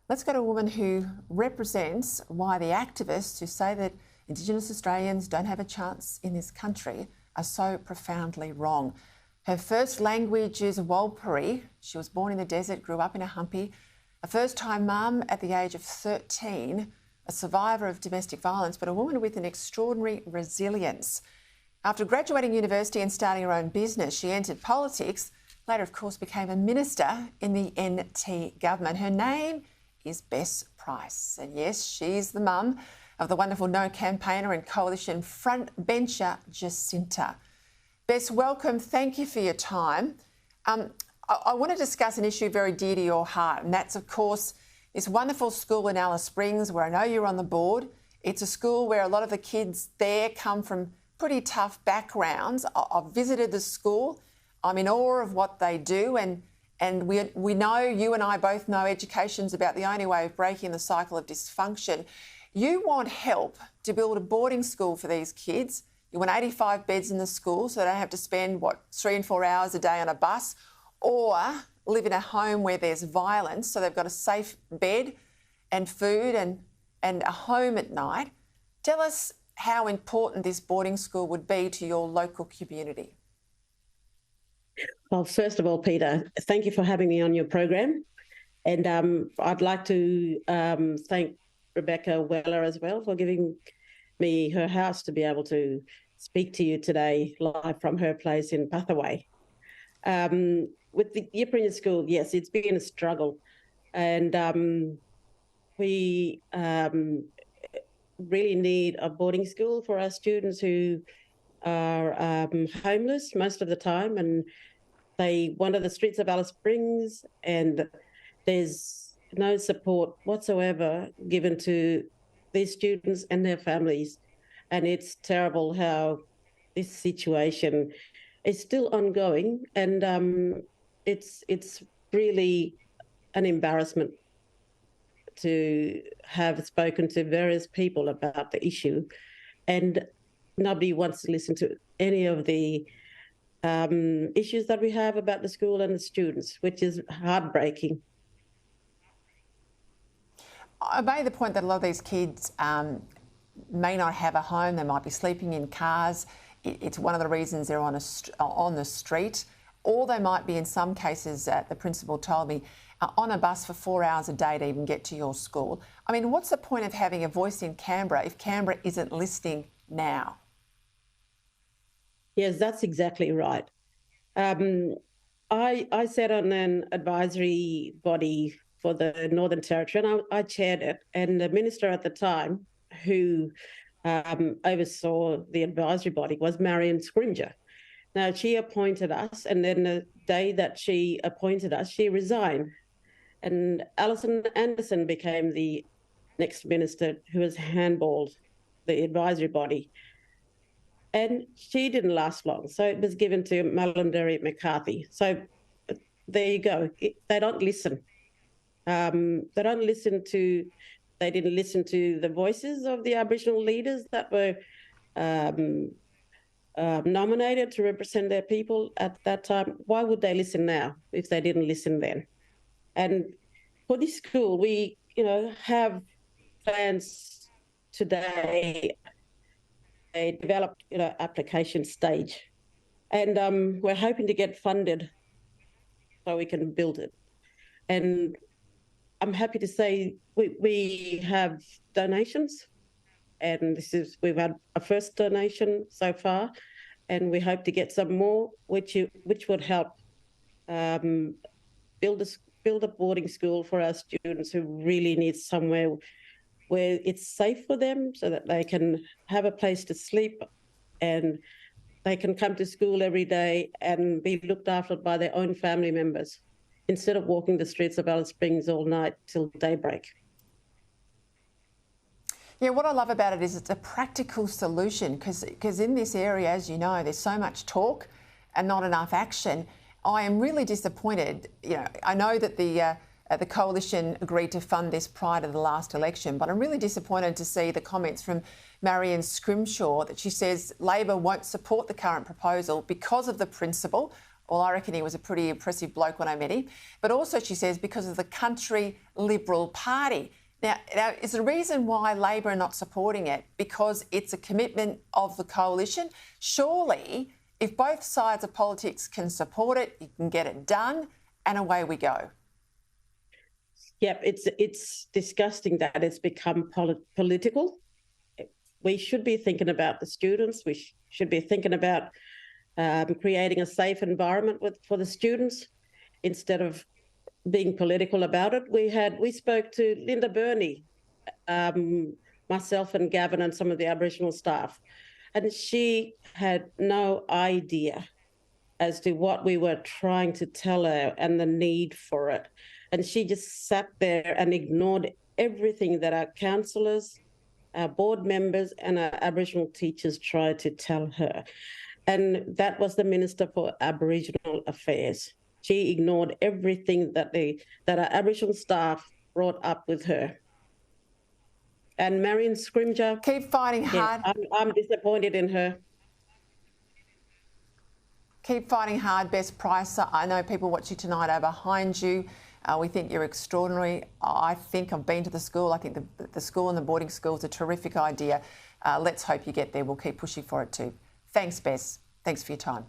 Let's go to a woman who represents why the activists who say that Indigenous Australians don't have a chance in this country are so profoundly wrong. Her first language is Warlpiri. She was born in the desert, grew up in a humpy, a first-time mum at the age of 13, a survivor of domestic violence, but a woman with an extraordinary resilience. After graduating university and starting her own business, she entered politics, later, of course, became a minister in the NT government. Her name is Bess Price. And yes, she's the mum of the wonderful No campaigner and coalition frontbencher Jacinta. Bess, welcome. Thank you for your time. I want to discuss an issue very dear to your heart, and that's, of course, this wonderful school in Alice Springs, where I know you're on the board. It's a school where a lot of the kids there come from pretty tough backgrounds. I've visited the school. I'm in awe of what they do, and we know, you and I both know, education's about the only way of breaking the cycle of dysfunction. You want help to build a boarding school for these kids. You want 85 beds in the school so they don't have to spend, 3 and 4 hours a day on a bus, or live in a home where there's violence, so they've got a safe bed and food and a home at night. Tell us how important this boarding school would be to your local community. Well, first of all, Peter, thank you for having me on your program. And I'd like to thank Rebecca Weller as well for giving me her house to be able to speak to you today live from her place in Pathaway. With the Yipirinya School, yes, it's been a struggle. And we really need a boarding school for our students who are homeless most of the time, and they wander the streets of Alice Springs, and there's no support whatsoever given to these students and their families. And it's terrible how this situation is still ongoing, and it's really an embarrassment to have spoken to various people about the issue, and nobody wants to listen to any of the issues that we have about the school and the students, which is heartbreaking. I made the point that a lot of these kids may not have a home. They might be sleeping in cars. It's one of the reasons they're on the street. Or they might be, in some cases, the principal told me, on a bus for 4 hours a day to even get to your school. I mean, what's the point of having a voice in Canberra if Canberra isn't listening now? Yes, that's exactly right. I sat on an advisory body for the Northern Territory, and I chaired it. And the minister at the time, who oversaw the advisory body, was Marion Scrimger. Now, she appointed us, and then the day that she appointed us, she resigned. And Alison Anderson became the next minister, who has handballed the advisory body. And she didn't last long, so it was given to Malarndirri McCarthy. So there you go. They don't listen. They didn't listen to the voices of the Aboriginal leaders that were nominated to represent their people at that time. Why would they listen now if they didn't listen then? And for this school, we, have plans today. They developed, application stage, and we're hoping to get funded so we can build it. And I'm happy to say we have donations, and we've had a first donation so far, and we hope to get some more, which would help build a boarding school for our students who really need somewhere where it's safe for them, so that they can have a place to sleep and they can come to school every day and be looked after by their own family members, instead of walking the streets of Alice Springs all night till daybreak. Yeah, what I love about it is it's a practical solution, because in this area, as you know, there's so much talk and not enough action. I am really disappointed. I know that the coalition agreed to fund this prior to the last election, but I'm really disappointed to see the comments from Marion Scrimshaw that she says Labor won't support the current proposal because of the principle Well, I reckon he was a pretty impressive bloke when I met him. But also, she says, because of the Country Liberal Party. Now, is the reason why Labor are not supporting it because it's a commitment of the coalition? Surely, if both sides of politics can support it, you can get it done, and away we go. Yep, it's disgusting that it's become political. We should be thinking about the students. We should be thinking about creating a safe environment for the students instead of being political about it. We spoke to Linda Burney, myself and Gavin and some of the Aboriginal staff, and she had no idea as to what we were trying to tell her and the need for it. And she just sat there and ignored everything that our councillors, our board members and our Aboriginal teachers tried to tell her. And that was the Minister for Aboriginal Affairs. She ignored everything that our Aboriginal staff brought up with her. And Marion Scrimger... Keep fighting hard. Yeah, I'm disappointed in her. Keep fighting hard, Bess Price. I know people watching tonight are behind you. We think you're extraordinary. I think I've been to the school. I think the school and the boarding school is a terrific idea. Let's hope you get there. We'll keep pushing for it too. Thanks, Bess. Thanks for your time.